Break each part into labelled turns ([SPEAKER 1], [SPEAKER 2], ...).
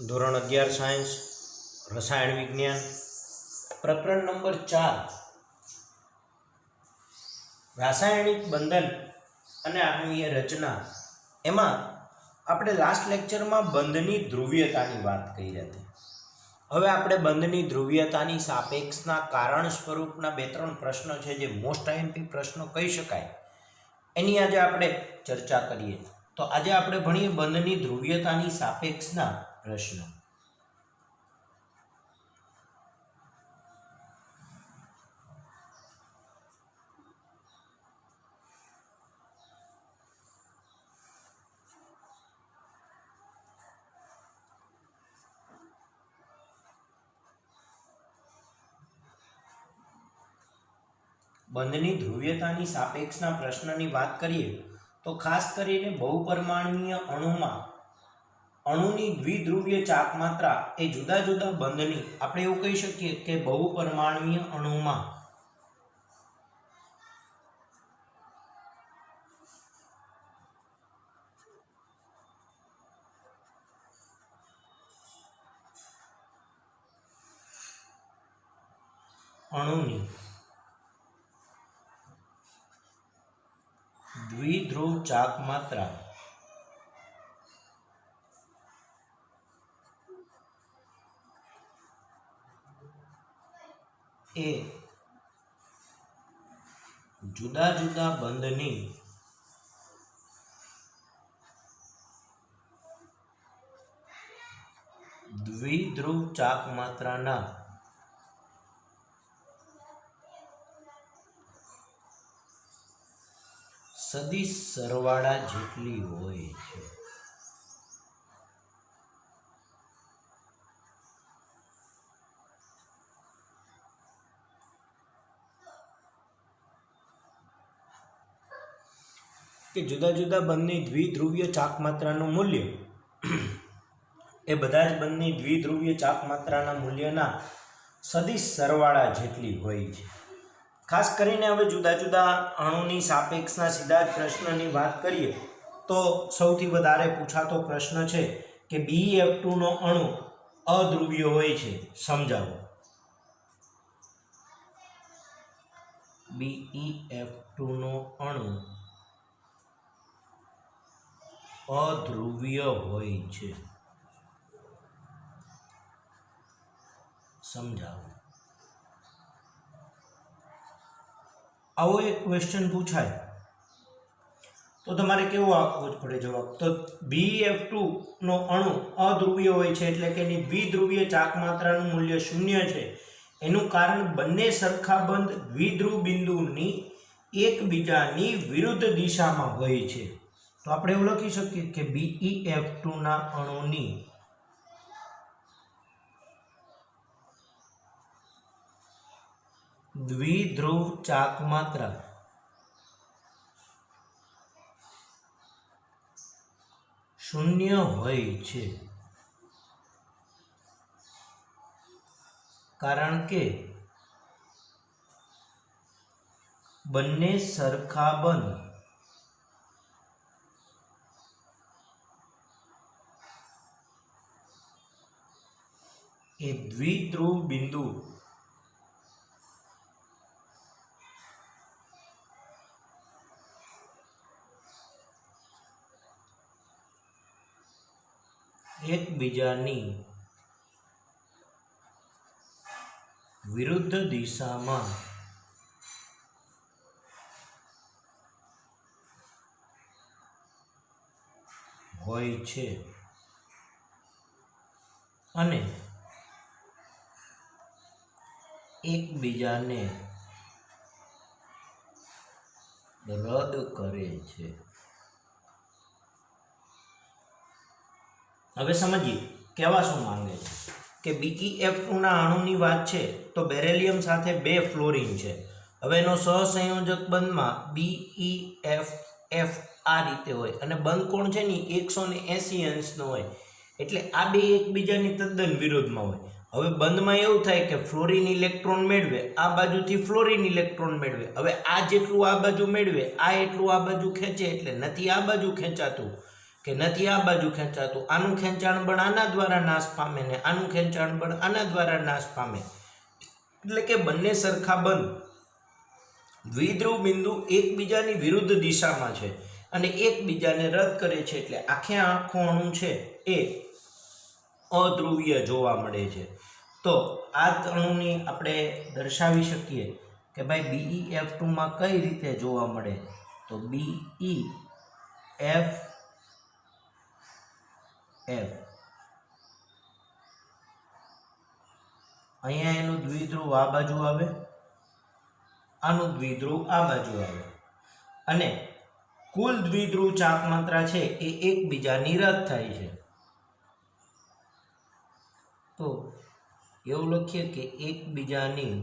[SPEAKER 1] ધોરણ 11 સાયન્સ રસાયણ વિજ્ઞાન પ્રકરણ નંબર 4 રાસાયણિક બંધન અને આણ્વીય રચના. એમાં આપણે લાસ્ટ લેક્ચરમાં બંધની ધ્રુવીયતાની વાત કરી હતી. હવે આપણે બંધની ધ્રુવીયતાની સાપેક્ષના કારણ સ્વરૂપના 2-3 પ્રશ્નો છે જે મોસ્ટ આઈએમપી પ્રશ્નો કહી શકાય, એની આજે આપણે ચર્ચા કરીએ. તો આજે આપણે ભણીએ બંધની ધ્રુવીયતાની સાપેક્ષના પ્રશ્નો. બંધની ધ્રુવીયતાની સાપેક્ષના પ્રશ્નની વાત કરીએ તો ખાસ કરીને બહુપરમાણુય અણુમાં અણુની દ્વિધ્રુવીય ચાકમાત્રા એ જુદા જુદા બંધની, આપણે એવું કહી શકીએ કે બહુપરમાણુય અણુમાં અણુની દ્વિધ્રુવ ચાકમાત્રા એ જુદા જુદા બંધની દ્વિધ્રુવ ચાકમાત્રાના સદિશ સરવાળા જેટલી હોય છે. કે જુદા જુદા બંધની દ્વિધ્રુવીય ચાકમાત્રાનું મૂલ્ય એ બધા જ બંધની દ્વિધ્રુવીય ચાકમાત્રાના મૂલ્યના સદિશ સરવાળા જેટલી હોય છે. ખાસ કરીને હવે જુદા જુદા અણુની સાપેક્ષના સીધા જ પ્રશ્નની વાત કરીએ તો સૌથી વધારે પૂછાતો પ્રશ્ન છે કે BeF2 નો અણુ અધ્રુવીય હોય છે, સમજાવો. BeF2 નો અણુ અધ્રુવીય હોય છે, સમજાવો. આવો એક ક્વેશ્ચન પૂછાય તો તમારે કેવો આપવો જ પડે જવાબ? તો BeF2 નો અણુ અધ્રુવીય હોય છે એટલે કે એની દ્વિધ્રુવીય ચાકમાત્રાનું મૂલ્ય 0 છે. એનું કારણ બંને સરખાબંધ દ્વિધ્રુવ બિંદુની એકબીજાની વિરુદ્ધ દિશામાં હોય છે. તો આપણે એવું લખી શકીએ કે BeF2 ના અણુની દ્વિધ્રુવ ચાકમાત્રા શૂન્ય હોય છે કારણ કે બંને સરખાબંધ એ દ્વિધ્રુવ બિંદુ એકબીજાની વિરુદ્ધ દિશામાં હોય છે અને એકબીજાને રદ કરે છે. હવે સમજીએ કહેવા શું માંગે છે કે BeF2 ના અણુની વાત છે તો બેરિલિયમ સાથે 2 ફ્લોરિન છે. હવે એનો સહસંયોજક બંધમાં BeFF આ રીતે હોય અને બંધ કોણ છે ને 180 અંશનો હોય, એટલે આ બે એકબીજાની તદ્દન વિરોધમાં હોય. હવે બંધમાં એવું થાય કે ફ્લોરિન ઇલેક્ટ્રોન મેળવે, આ બાજુથી ફ્લોરિન ઇલેક્ટ્રોન મેળવે. હવે આ જેટલું આ બાજુ મેળવે આ એટલું આ બાજુ ખેંચે એટલે નથી આ બાજુ ખેંચાતું, કે નથી આ બાજુ ખેંચાતું, આનું ખેંચાણ બળ આના દ્વારા નાશ પામે ને આનું ખેંચાણ બળ આના દ્વારા નાશ પામે, એટલે કે બંને સરખા બંધ દ્વિધ્રુવ બિંદુ એકબીજાની વિરુદ્ધ દિશામાં છે અને એકબીજાને રદ કરે છે, એટલે આખે આખો અણુ છે એ અધ્રુવીય જોવા મળે છે. તો આ અણુની આપણે દર્શાવી શકીએ કે ભાઈ BeF2 માં કઈ રીતે જોવા મળે, તો BeF અહીંયા એનું દ્વિધ્રુવ આ બાજુ આવે, આનું દ્વિધ્રુવ આ બાજુ આવે અને કુલ દ્વિધ્રુવ ચાક માત્રા છે એ એકબીજાની રદ થાય છે. તો એવું લખીએ કે એકબીજાની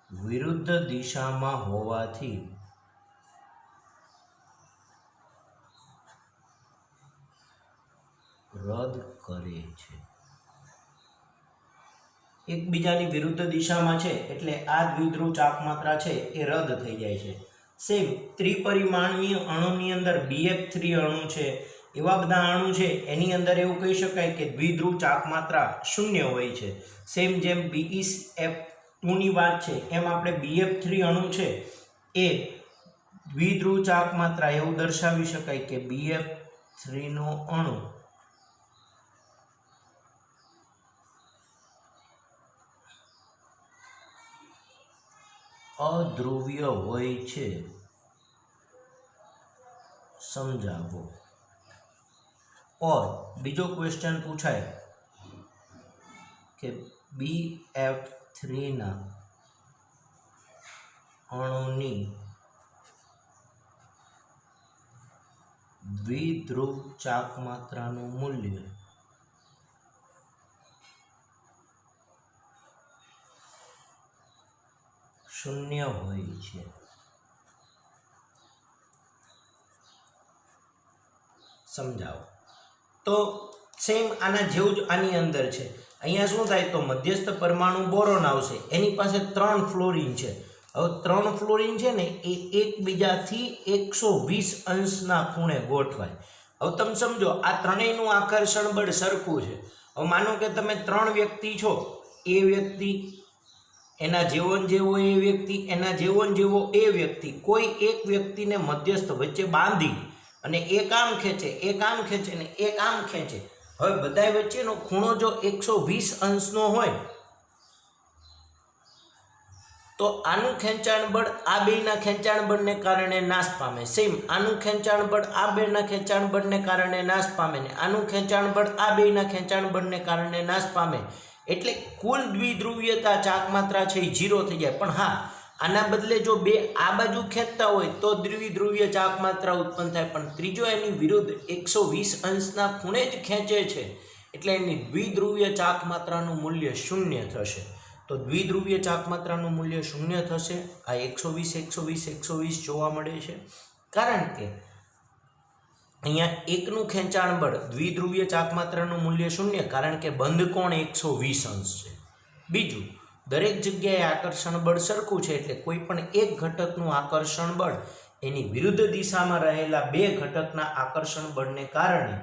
[SPEAKER 1] વિરુદ્ધ દિશામાં હોવાથી રદ કરે છે. એકબીજાની વિરુદ્ધ દિશામાં છે એટલે આ દ્વિધ્રુવ ચાક માત્રા છે એ રદ થઈ જાય છે. સેમ ત્રિપરિમાણીય અણુની અંદર BF3 અણુ છે, એવા બધા અણુ છે એની અંદર એવું કહી શકાય કે દ્વિધ્રુવ ચાક માત્રા શૂન્ય હોય છે. સેમ જેમ BeF2 ની વાત છે એમ આપણે BF3 અણુ છે એ દ્વિધ્રુવ ચાક માત્રા એવું દર્શાવી શકાય કે BF3 નો અણુ અધ્રુવીય હોય છે. સમજાવો. और बीजो क्वेश्चन पूछाय कि BF3 ना अणुनी द्विध्रुव चाक मात्राનું મૂલ્ય शून्य હોય છે. समझाओ. तो सेम आना जेवुं ज आनी अंदर छे. अहींया शुं थाय तो मध्यस्थ परमाणु बोरोन आवशे, एनी पासे 3 फ्लोरीन छे. हवे 3 फ्लोरीन छे ने ए एकबीजाथी 120 अंशना खूणे गोठवाय. हवे तमे समजो आ त्रणेयनुं आकर्षण बळ सरखुं छे. हवे मानो के तमे 3 व्यक्ति छो, ए व्यक्ति एना जेवो ने जेवो ए व्यक्ति, एना जेवो ने जेवो ए व्यक्ति, कोई एक व्यक्तिने मध्यस्थ वच्चे बांधी અને એક આમ ખેંચે, એક આમ ખેંચે ને એક આમ ખેંચે. હવે બધાય વચ્ચેનો ખૂણો જો 120 અંશનો હોય તો આનું ખેંચાણ બળ આ બેયના ખેંચાણ બળને કારણે નાશ પામે. સેમ આનું ખેંચાણ બળ આ બેયના ખેંચાણ બળને કારણે નાશ પામે ને આનું ખેંચાણ બળ આ બેયના ખેંચાણ બળને કારણે નાશ પામે. એટલે કુલ દ્વિધ્રુવીયતા ચાક માત્રા છે એ 0 થઈ જાય. પણ હા, આના બદલે જો બે આ બાજુ ખેંચતા હોય તો દ્વિધ્રુવીય ચાક માત્રા ઉત્પન્ન થાય, પણ ત્રીજો એની વિરુદ્ધ 120 અંશના ખૂણે જ ખેંચે છે એટલે એની દ્વિધ્રુવીય ચાક માત્રાનું મૂલ્ય 0 થશે. તો દ્વિધ્રુવીય ચાક માત્રાનું મૂલ્ય 0 થશે. આ 120 જોવા મળે છે કારણ કે અહીંયા એકનું ખેંચાણ બળ દ્વિધ્રુવીય ચાક માત્રાનું મૂલ્ય 0 કારણ કે બંધ કોણ 120 અંશ છે. બીજું, દરેક જગ્યાએ આકર્ષણ બળ સરખું છે એટલે કોઈ પણ એક ઘટકનું આકર્ષણ બળ એની વિરુદ્ધ દિશામાં રહેલા બે ઘટકના આકર્ષણ બળને કારણે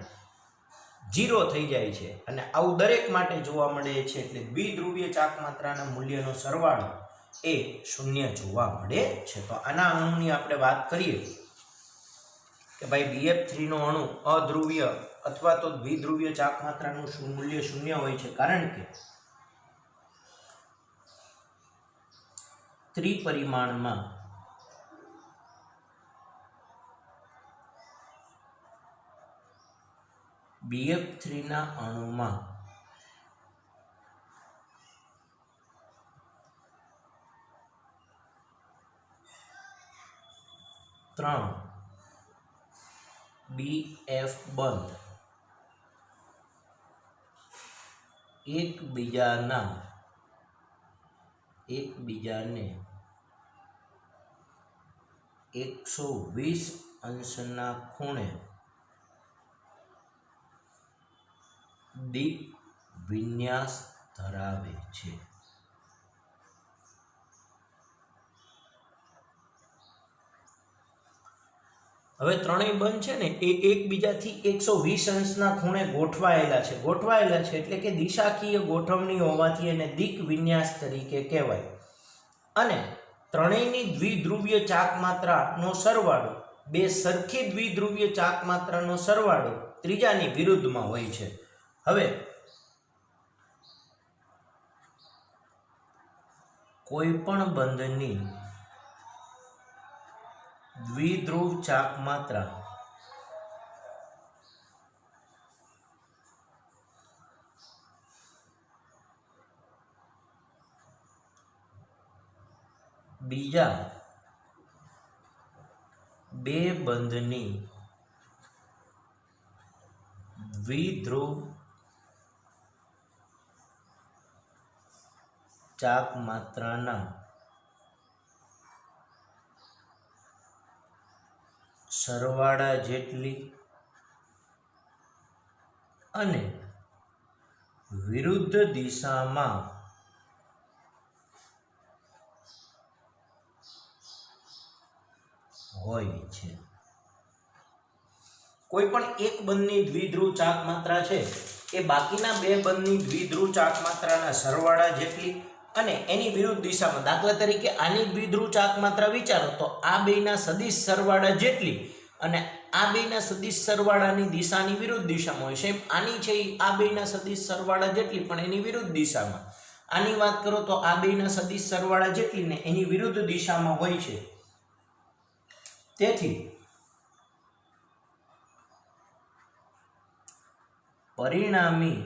[SPEAKER 1] 0 થઈ જાય છે અને આવું દરેક માટે જોવા મળે છે. એટલે દ્વિધ્રુવીય ચાક માત્રાના મૂલ્યનો સરવાળો એ 0 જોવા મળે છે. તો આના અણુની આપણે વાત કરીએ કે ભાઈ BF3 નો અણુ અધ્રુવીય અથવા તો દ્વિધ્રુવીય ચાક માત્રાનું મૂલ્ય 0 હોય છે કારણ કે ત્રિપરિમાણમાં BF3 ના અણુમાં ત્રણ BF બંધ એકબીજાને 120 અંશના ખૂણે દીપ વિન્યાસ ધરાવે છે. હવે ત્રણેય બંધ છે ને એ એકબીજાથી 120 અંશના ખૂણે ગોઠવાયેલા છે એટલે કે દિશાકીય ગોઠવણી હોવાથી એને દિક વિન્યાસ તરીકે કહેવાય. અને ત્રણેયની દ્વિધ્રુવીય ચાક માત્રાનો સરવાળો, બે સરખી દ્વિધ્રુવીય ચાક માત્રાનો સરવાળો ત્રીજાની વિરુદ્ધમાં હોય છે. હવે કોઈ પણ બંધની દ્વિધ્રુવ ચાક માત્રા બીજા બે બંધની દ્વિધ્રુવ ચાક માત્રાના સરવાળા જેટલી અને વિરુદ્ધ દિશામાં હોય છે. કોઈ પણ એક બંધની દ્વિધ્રુવ ચાક માત્રા છે એ બાકીના બે બંધની દ્વિધ્રુવ ચાક માત્રાના સરવાળા જેટલી અને એની વિરુદ્ધ દિશામાં, દાખલા તરીકે આની દ્વિધ્રુવ ચાક માત્રા વિચારો તો આ બેના સદિશ સરવાળા જેટલી અને આ બેના સદિશ સરવાળાની દિશાની વિરુદ્ધ દિશામાં હોય છે. આની છે આ બેના સદિશ સરવાળા જેટલી પણ એની વિરુદ્ધ દિશામાં. આની વાત કરો તો આ બેના સદિશ સરવાળા જેટલી ને એની વિરુદ્ધ દિશામાં હોય છે. તેથી પરિણામી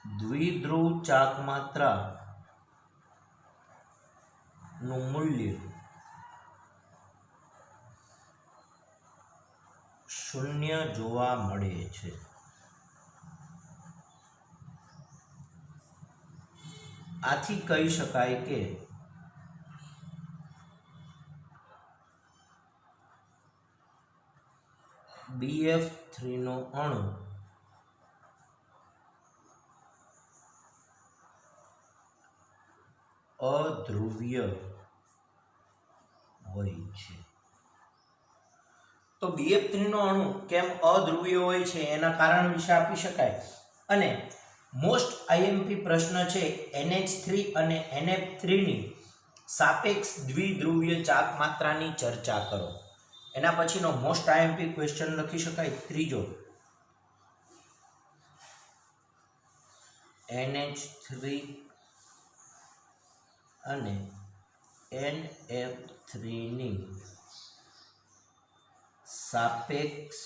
[SPEAKER 1] દ્વિધ્રુવ ચાક માત્રા નું મૂલ્ય 0 જોવા મળે છે. આથી કહી શકાય કે BF3 નો અણુ અધ્રુવીય હોય છે. તો BF3 નો અણુ કેમ અધ્રુવીય હોય છે એના કારણ વિશે આપી શકાય. અને મોસ્ટ IMP પ્રશ્ન છે NH3 અને NF3 ની સાપેક્ષ દ્વિધ્રુવીય ચાક માત્રાની ચર્ચા કરો. એના પછીનો મોસ્ટ IMP ક્વેશ્ચન લખી શકાય ત્રીજો, NH3 અને NF3 ની સાપેક્ષ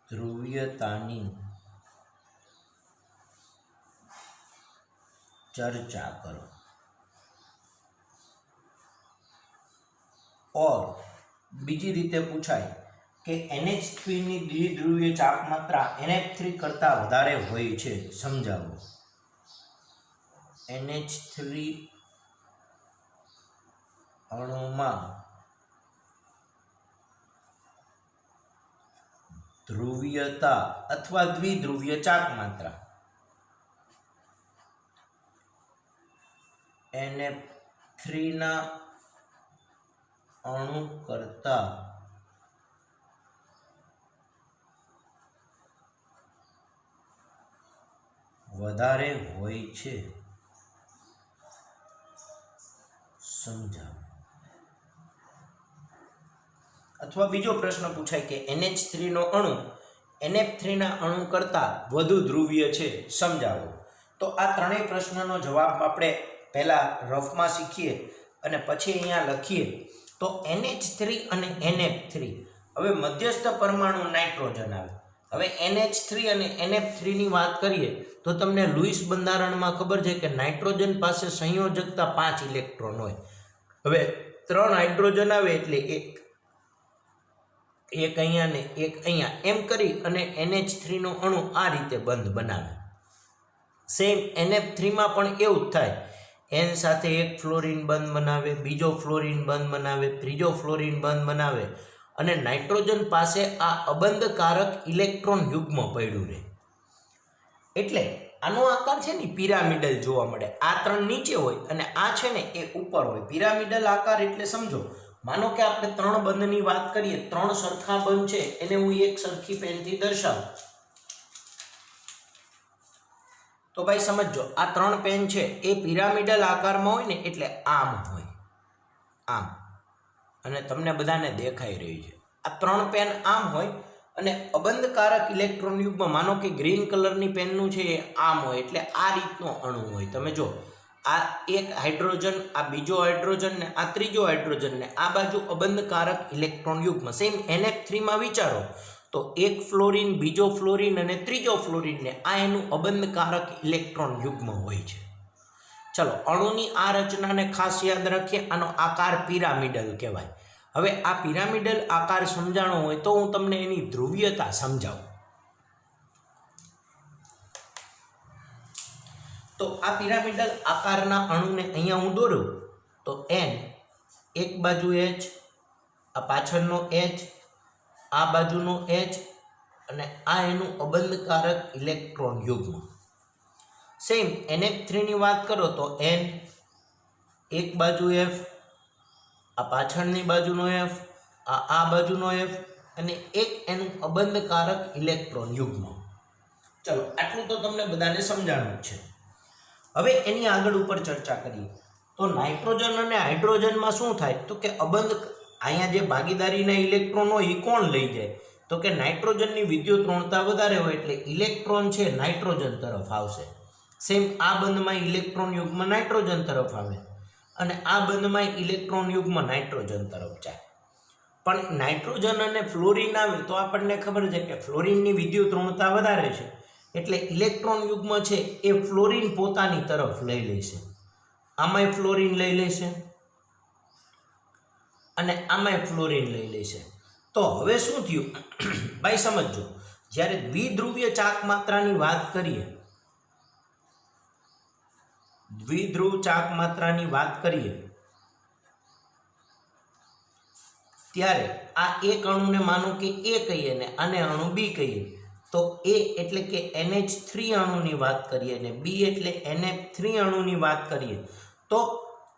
[SPEAKER 1] ધ્રુવીયતાની ચર્ચા કરો. और બીજી રીતે પૂછાય કે NH3 ની દ્વિધ્રુવીય ચાક માત્રા NF3 કરતા વધારે હોય છે, સમજાવો. NH3 અણુમાં ધ્રુવીયતા અથવા દ્વિધ્રુવીય ચાક માત્રા NF3 ના અણુ કરતા વધારે હોય છે, સમજાવો. અથવા બીજો પ્રશ્ન પૂછાય કે NH3 નો અણુ NF3 ના અણુ કરતા વધુ ધ્રુવીય છે, સમજાવો. તો આ ત્રણેય પ્રશ્નનો જવાબ આપણે પહેલા રફમાં શીખીએ અને પછી અહીંયા લખીએ. તો NH3 અને NF3, હવે મધ્યસ્થ પરમાણુ નાઇટ્રોજન આવે. હવે NH3 અને NF3 ની વાત કરીએ તો તમને લુઈસ બંધારણમાં ખબર છે કે નાઇટ્રોજન પાસે સંયોજકતા 5 ઇલેક્ટ્રોન હોય. હવે 3 હાઇડ્રોજન આવે એટલે એક અહીંયા ને એક અહીંયા એમ કરી અને NH3 નો અણુ આ રીતે બંધ બનાવે. સેમ NF3 માં પણ એવું જ થાય. N સાથે એક ફ્લોરિન બંધ બનાવે, બીજો ફ્લોરિન બંધ બનાવે, ત્રીજો ફ્લોરિન બંધ બનાવે અને નાઇટ્રોજન પાસે આ અબંધકારક ઇલેક્ટ્રોન યુગ્મ પડ્યું રહે. એટલે આનો આકાર છે ને પિરામિડલ જોવા મળે. આ 3 નીચે હોય અને આ છે ને એ ઉપર હોય. પિરામિડલ આકાર એટલે સમજો, માનો કે આપણે 3 બંધની વાત કરીએ, 3 સરખા બંધ છે, એને હું એક સરખી પેનથી દર્શાવું. તો ભાઈ સમજો, આ 3 પેન છે એ પિરામિડલ આકારમાં હોય ને એટલે આમ હોય, આમ. અને તમને બધાને દેખાઈ રહી છે. આ 3 પેન આમ હોય અને અબંધકારક ઇલેક્ટ્રોન યુગ્મ, માનો કે ગ્રીન કલરની પેનનું છે એ આમ હોય, એટલે આ રીતનો અણુ હોય. તમે જો, આ એક હાઇડ્રોજન, આ બીજો હાઇડ્રોજન ને આ ત્રીજો હાઇડ્રોજન ને આ બાજુ અબંધકારક ઇલેક્ટ્રોન યુગ્મ. સેમ NH3 માં વિચારો તો એક ફ્લોરિન, બીજો ફ્લોરિન અને ત્રીજો ફ્લોરિન ને આ એનું અબંધકારક ઇલેક્ટ્રોન યુગ્મ હોય છે. ચલો, અણુની આ રચનાને ખાસ યાદ રાખીએ. આનો આકાર પિરામિડલ કહેવાય. હવે આ પિરામિડલ આકાર સમજાણો હોય તો હું તમને એની ધ્રુવીયતા સમજાવું. તો આ પિરામિડલ આકારના અણુને અહીંયા હું દોરું તો N, એક બાજુ H, આ પાછળનો H, આ બાજુનો H અને આ એનું અબંધકારક ઇલેક્ટ્રોન યુગ્મ. સેમ NH3 ની વાત કરો તો N, એક બાજુ F, આ પાછળની બાજુનો F, આ બાજુનો F અને એક એનું અબંધકારક ઇલેક્ટ્રોન યુગ્મ. ચલો, આટલું તો તમને બધાને સમજાણું છે. હવે એની આગળ ઉપર ચર્ચા કરીએ તો નાઇટ્રોજન અને હાઇડ્રોજનમાં શું થાય? તો કે અહીંયા જે ભાગીદારીના ઇલેક્ટ્રોન હોય એ કોણ લઈ જાય? તો કે નાઇટ્રોજનની વિદ્યુત ઋણતા વધારે હોય એટલે ઇલેક્ટ્રોન છે નાઇટ્રોજન તરફ આવશે. સેમ આ બંધમાં ઇલેક્ટ્રોન યુગ્મ નાઇટ્રોજન તરફ આવે અને આ બંધમાં ઇલેક્ટ્રોન યુગ્મ નાઇટ્રોજન તરફ જાય. પણ નાઇટ્રોજન અને ફ્લોરિન આવે તો આપણને ખબર છે કે ફ્લોરિનની વિદ્યુત ઋણતા વધારે છે એટલે ઇલેક્ટ્રોન યુગ્મ છે એ ફ્લોરિન પોતાની તરફ લઈ લેશે. આમાંય ફ્લોરિન લઈ લેશે અને આમાંય ફ્લોરિન લઈ લેશે. તો હવે શું થયું ભાઈ સમજો, જ્યારે દ્વિધ્રુવીય ચાક માત્રાની વાત કરીએ, દ્વિધ્રુવ ચાક માત્રાની વાત કરીએ ત્યારે આ એક અણુને માનો કે A કહીએ ને આને અણુ B કહીએ. તો A એટલે કે NH3 અણુની વાત કરીએ ને B એટલે NF3 અણુની વાત કરીએ તો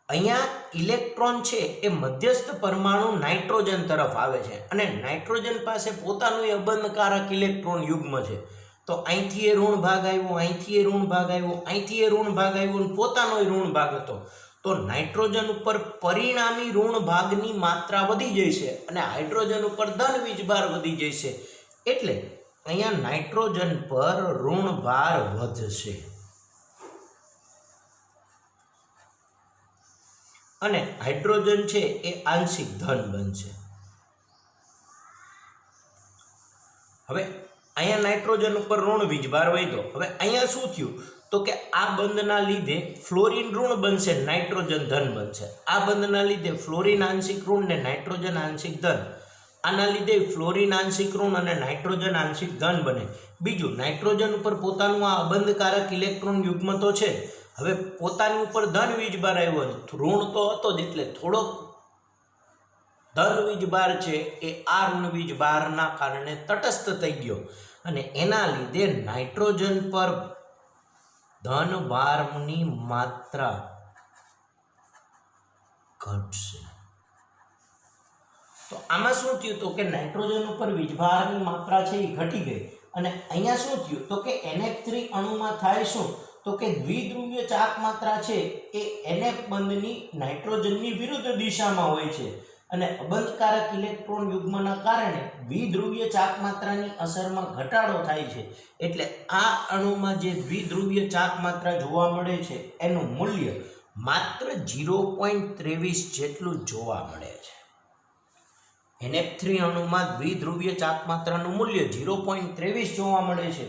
[SPEAKER 1] અહીંયા ઇલેક્ટ્રોન છે એ મધ્યસ્થ પરમાણુ નાઇટ્રોજન તરફ આવે છે અને નાઇટ્રોજન પાસે પોતાનું અબંધકારક ઇલેક્ટ્રોન યુગ્મ છે. તો અહીંથી એ ઋણ ભાગ આવ્યો, અહીંથી એ ઋણ ભાગ આવ્યો, અહીંથી એ ઋણ ભાગ આવ્યો અને પોતાનો ઋણ ભાગ હતો. તો નાઇટ્રોજન ઉપર પરિણામી ઋણ ભાગની માત્રા વધી જશે અને હાઇડ્રોજન ઉપર ધન વીજભાર વધી જશે. એટલે અહીંયા નાઇટ્રોજન પર ઋણ ભાર વધશે અને હાઇડ્રોજન છે એ આંશિક ધન બનશે. હવે અહીંયા નાઇટ્રોજન ઉપર ઋણ વીજભાર વધ્યો. હવે અહીંયા શું થયું? તો કે આ બંધના લીધે ફ્લોરિન ઋણ બનશે, નાઇટ્રોજન ધન બનશે. આ બંધના લીધે ફ્લોરિન આંશિક ઋણ ને નાઇટ્રોજન આંશિક ધન. આના લીધે ફ્લોરિન આંશિક ઋણ અને નાઇટ્રોજન આંશિક ધન બને. બીજું, નાઇટ્રોજન ઉપર પોતાનું આ અબંધકારક ઇલેક્ટ્રોન યુગ્મ તો છે, હવે પોતાની ઉપર ધન વીજભાર આવ્યો, ઋણ તો હતો જ એટલે થોડોક ધન વીજભાર છે એ આ ઋણ વીજભારના કારણે તટસ્થ થઈ ગયો અને એના લીધે નાઇટ્રોજન પર ધન ભારની માત્રા ઘટશે. તો આમાં શું થયું? તો કે નાઇટ્રોજન ઉપર વીજભારની માત્રા છે એ ઘટી ગઈ અને અહીંયા શું થયું? તો કે NH3 અણુમાં થાય શું? તો કે દ્વિધ્રુવીય ચાક માત્રા છે એ NF બંધની નાઇટ્રોજનની વિરુદ્ધ દિશામાં હોય છે અને અબંધકારક ઇલેક્ટ્રોન યુગ્મના કારણે દ્વિધ્રુવીય ચાક માત્રાની અસરમાં ઘટાડો થાય છે. એટલે આ અણુમાં જે દ્વિધ્રુવીય ચાક માત્રા જોવા મળે છે એનું મૂલ્ય માત્ર 0.23 જેટલું જોવા મળે છે. NF3 અણુમાં દ્વિધ્રુવીય ચાક માત્રાનું મૂલ્ય 0.23 જોવા મળે છે.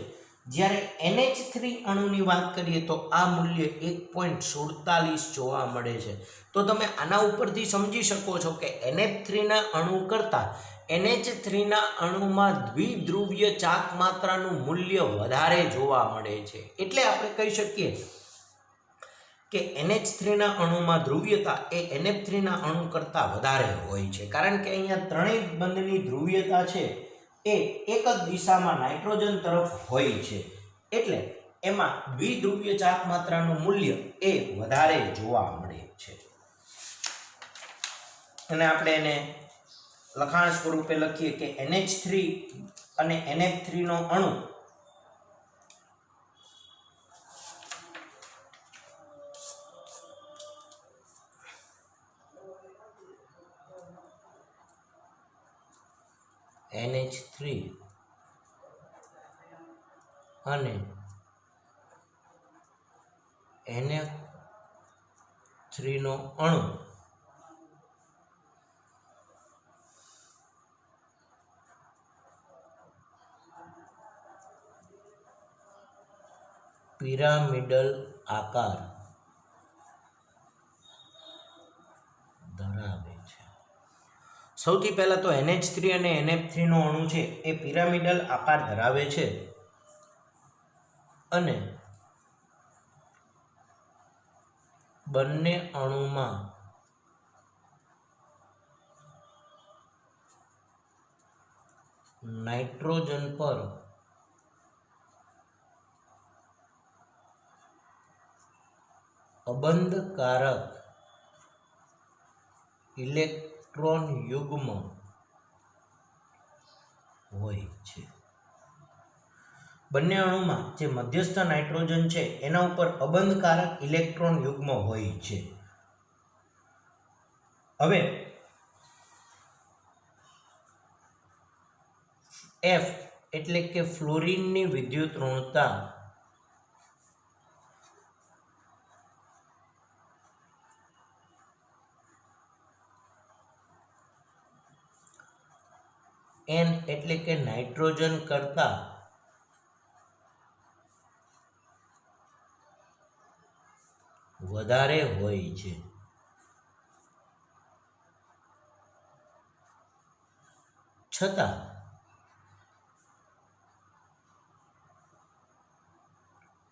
[SPEAKER 1] જ્યારે NH3 અણુની વાત કરીએ તો આ મૂલ્ય 1.47 જોવા મળે છે. તો તમે આના ઉપરથી સમજી શકો છો કે NH3ના અણુ કરતાં NH3ના અણુમાં દ્વિધ્રુવીય ચાક માત્રાનું મૂલ્ય વધારે જોવા મળે છે. એટલે આપણે કહી શકીએ કે NH3ના અણુમાં ધ્રુવીયતા એ NF3ના અણુ કરતાં વધારે હોય છે, કારણ કે અહીંયા ત્રણેય બંધની ધ્રુવીયતા છે એ એક જ દિશામાં નાઇટ્રોજન તરફ હોય છે. એટલે એમાં દ્વિધ્રુવીય ચાક માત્રાનું મૂલ્ય એ વધારે જોવા મળે છે. અને આપણે એને લખાણ સ્વરૂપે લખીએ કે NH3 અને NF3 નો અણુ NH3 અને NF3 નો અણુ પિરામિડલ આકાર ધરાવે છે. સૌથી પહેલા તો NH3 અને NF3 નો અણુ છે એ પિરામિડલ આકાર ધરાવે છે અને બંને અણુમાં નાઇટ્રોજન પર અબંધકારક ઇલેક્ટ્રોન યુગ્મ હોય છે. બંને અણુમાં જે મધ્યસ્થ નાઇટ્રોજન છે એના ઉપર અબંધકારક ઇલેક્ટ્રોન યુગ્મ હોય છે. હવે F એટલે કે ફ્લોરિનની વિદ્યુત ઋણતા N એટલે કે નાઇટ્રોજન કરતા વધારે હોય છે. છતાં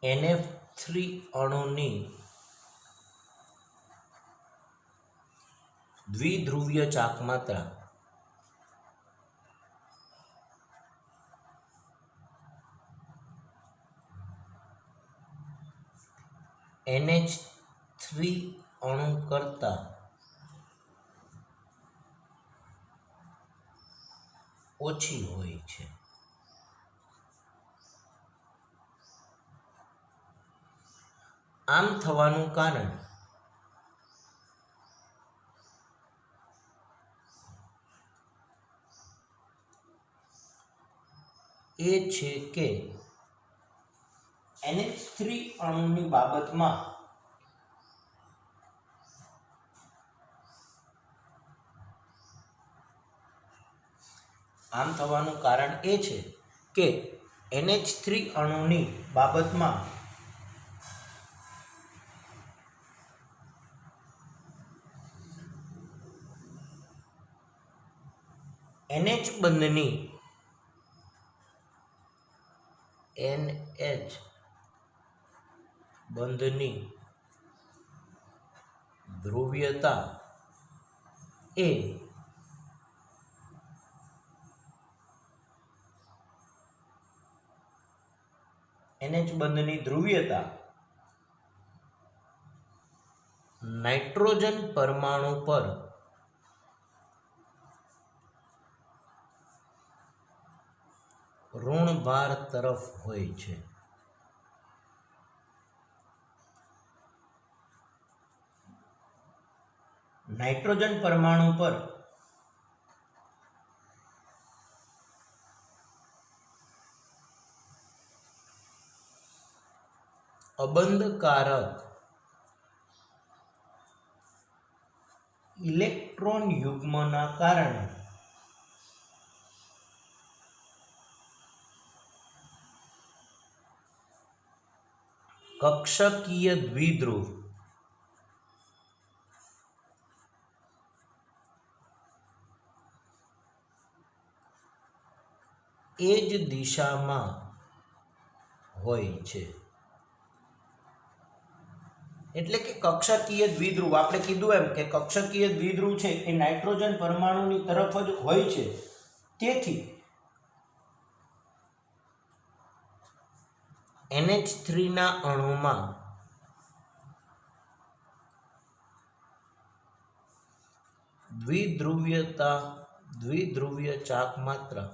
[SPEAKER 1] NF3 અણુની દ્વિધ્રુવીય ચાક માત્રા NH3 અણુ કરતા ઓછી હોય છે. આમ થવાનું કારણ એ છે કે NH3 અણુની બાબતમાં NH3 અણુની બાબતમાં NH બંધની ધ્રુવીયતા એ નાઇટ્રોજન પરમાણુ પર ઋણ ભાર તરફ હોય છે. નાઇટ્રોજન પરમાણુ પર અબંધકારક ઇલેક્ટ્રોન યુગ્મના કારણે કક્ષકીય દ્વિધ્રુવ એ જ દિશામાં હોય છે. એટલે કે કક્ષકીય દ્વિધ્રુવ આપણે કીધું એમ કે કક્ષકીય દ્વિધ્રુવ છે એ નાઇટ્રોજન પરમાણુની તરફ જ હોય છે. તેથી NH3 ના અણુમાં દ્વિધ્રુવીય ચાક માત્રા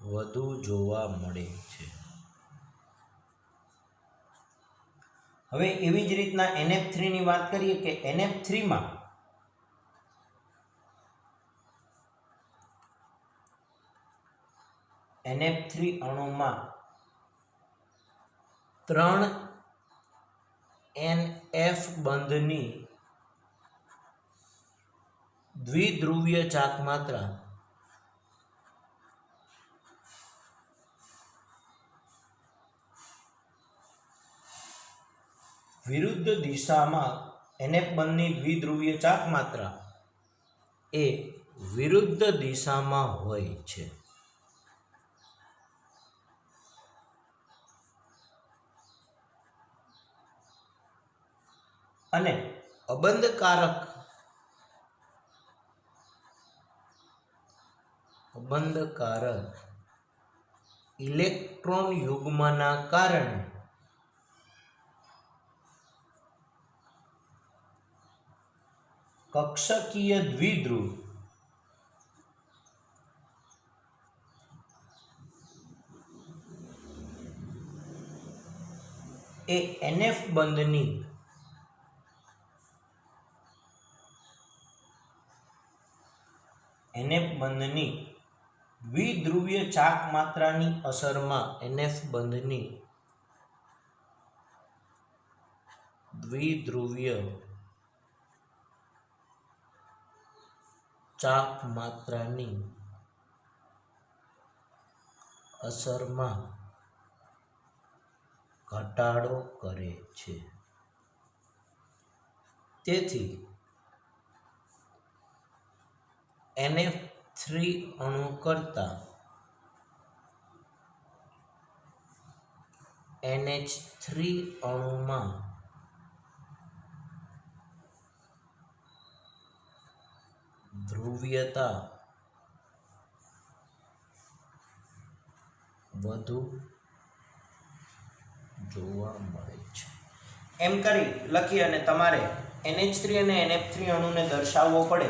[SPEAKER 1] વધુ જોવા મળે છે. હવે એવી જ રીતના NF3 ની વાત કરીએ કે NF3 માં NF3 અણુમાં 3 NF બંધની દ્વિધ્રુવીય ચાક માત્રા વિરુદ્ધ દિશામાં NF બંધની દ્વિધ્રુવીય ચાક માત્રા એ વિરુદ્ધ દિશામાં હોય છે. અને અબંધકારક ઇલેક્ટ્રોન યુગ્મના કારણે કક્ષકીય દ્વિધ્રુવ એ NF બંધની દ્વિધ્રુવીય ચાક માત્રાની અસરમાં NF બંધની દ્વિધ્રુવીય ચાક માત્રાની અસરમાં ઘટાડો કરે છે. તેથી NF3 અણુ કરતા NH3 અણુમાં ધ્રુવીયતા વધુ જોવા મળે છે. એમ કરી લખી અને તમારે NH3 અને NF3 અણુને દર્શાવવો પડે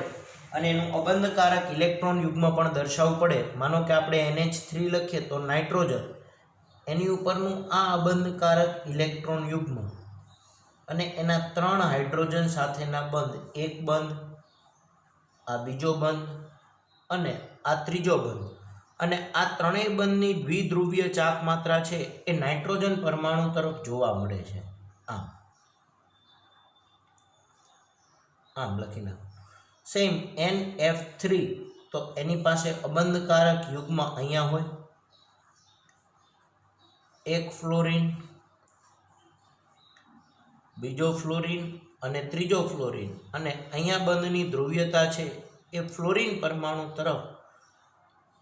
[SPEAKER 1] અને એનું અબંધકારક ઇલેક્ટ્રોન યુગ્મ પણ દર્શાવવું પડે. માનો કે આપણે NH3 લખીએ તો નાઇટ્રોજન, એની ઉપરનું આ અબંધકારક ઇલેક્ટ્રોન યુગ્મ અને એના 3 હાઇડ્રોજન સાથેના બંધ, એક બંધ, આ બીજો બંધ અને આ ત્રીજો બંધ, અને આ ત્રણેય બંધની દ્વિધ્રુવીય ચાક માત્રા છે એ નાઇટ્રોજન પરમાણુ તરફ જોવા મળે છે. આમ લખી નાખો. સેમ NF3 તો એની પાસે અબંધકારક યુગ્મ અહીંયા હોય, એક ફ્લોરિન, બીજો ફ્લોરિન અને ત્રીજો ફ્લોરિન, અને અહીંયા બંધની ધ્રુવીયતા છે એ ફ્લોરિન પરમાણુ તરફ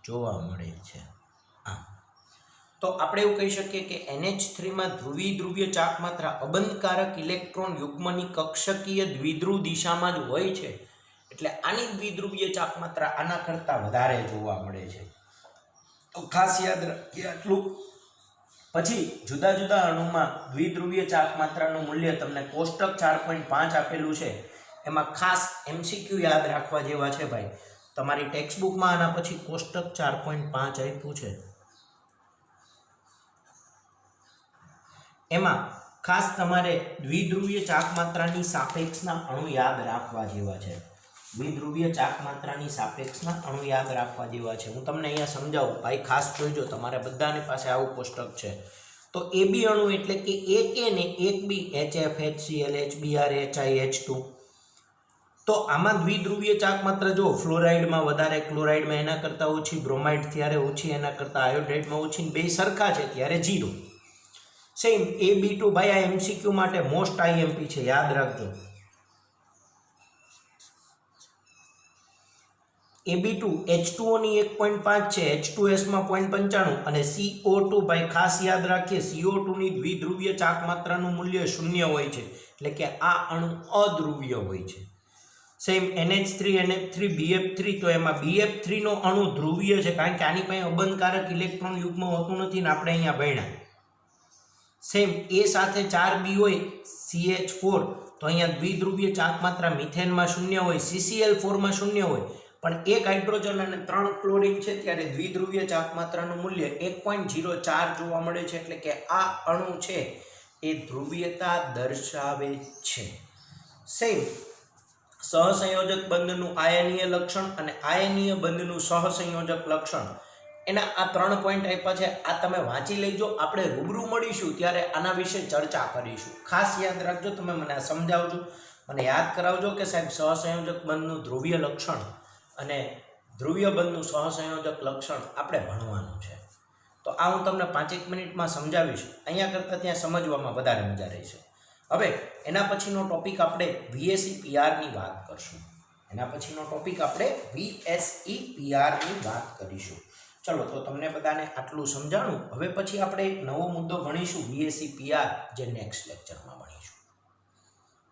[SPEAKER 1] જોવા મળે છે. તો આપણે એવું કહી શકીએ કે NH3 માં દ્વિધ્રુવીય ચાક માત્રા અબંધકારક ઇલેક્ટ્રોન યુગ્મની કક્ષકીય દ્વિધ્રુવ દિશામાં જ હોય છે, એટલે આની દ્વિધ્રુવીય ચાક માત્રા આના કરતાં વધારે જોવા મળે છે. તો ખાસ યાદ રાખીએ આટલું. પછી જુદા જુદા અણુમાં દ્વિધ્રુવીય ચાક માત્રાનું મૂલ્ય તમને કોષ્ટક 4.5 આપેલું છે. એમાં ખાસ MCQ યાદ રાખવા જેવા છે ભાઈ. તમારી ટેક્સ્ટબુકમાં આના પછી કોષ્ટક 4.5 આપ્યું છે. એમાં ખાસ તમારે દ્વિધ્રુવીય ચાક માત્રાની સાપેક્ષના અણુ યાદ રાખવા જેવા છે. દ્વિધ્રુવીય ચાક માત્રાની સાપેક્ષના અણુ યાદ રાખવા જેવા છે. હું તમને અહીંયા સમજાવું ભાઈ, ખાસ જોઈજો, તમારે બધાની પાસે આવું કોષ્ટક છે. તો AB અણુ એટલે કે એક A ને એક B, HF, HCl, HBr, HI, H2. તો આમાં દ્વિધ્રુવીય ચાક માત્રા જો ફ્લોરાઇડમાં વધારે, ક્લોરાઇડમાં એના કરતાં ઓછી, બ્રોમાઇડ ત્યારે ઓછી, એના કરતાં આયોડાઇડમાં ઓછી, બે સરખા છે ત્યારે 0. સેમ AB2 ભાઈ, આ MCQ માટે મોસ્ટ IMP છે, યાદ રાખજો. AB2 H2O ની 1.5 છે, H2S માં 0.95, અને CO2 ભાઈ ખાસ યાદ રાખીએ, CO2 ની દ્વિધ્રુવીય ચાક માત્રાનું મૂલ્ય 0 હોય છે, એટલે કે આ અણુ અધ્રુવીય હોય છે. સેમ NH3 NH3 BF3, તો એમાં BF3 નો અણુ ધ્રુવીય છે કારણ કે આની પાસે અબંધકારક ઇલેક્ટ્રોન યુગ્મ હોતું નથી ને આપણે અહીંયા ભણ્યા. સેમ એ સાથે 4B હોય CH4, તો અહીંયા દ્વિધ્રુવીય ચાક માત્રા મિથેનમાં 0 હોય, CCl4 માં 0 હોય, પણ એક હાઇડ્રોજન અને 3 ક્લોરીન છે ત્યારે દ્વિધ્રુવીય ચાક માત્રાનું મૂલ્ય 1.04 જોવા મળે છે. એટલે કે આ અણુ છે એ ધ્રુવીયતા દર્શાવે છે. સેમ સહસંયોજક બંધનું આયનીય લક્ષણ અને આયનીય બંધનું સહસંયોજક લક્ષણ, એના આ 3 પોઈન્ટ આપ્યા છે. આ તમે વાંચી લેજો. આપણે રૂબરૂ મળીશું ત્યારે આના વિશે ચર્ચા કરીશું. ખાસ યાદ રાખજો, તમે મને આ સમજાવજો, મને યાદ કરાવજો કે સાહેબ સહસંયોજક બંધનું ધ્રુવીય લક્ષણ અને ધ્રુવીય બંધનું સહસંયોજક લક્ષણ આપણે ભણવાનું છે. તો આ હું તમને 5 મિનિટમાં સમજાવીશ. અહીંયા કરતાં ત્યાં સમજવામાં વધારે મજા રહેશે. હવે એના પછીનો ટોપિક આપણે VSEPR ની વાત કરશું. VSEPR ની વાત કરીશું. ચલો, તો તમને બધાને આટલું સમજાણું. હવે પછી આપણે એક નવો મુદ્દો ભણીશું VSEPR, જે નેક્સ્ટ લેક્ચરમાં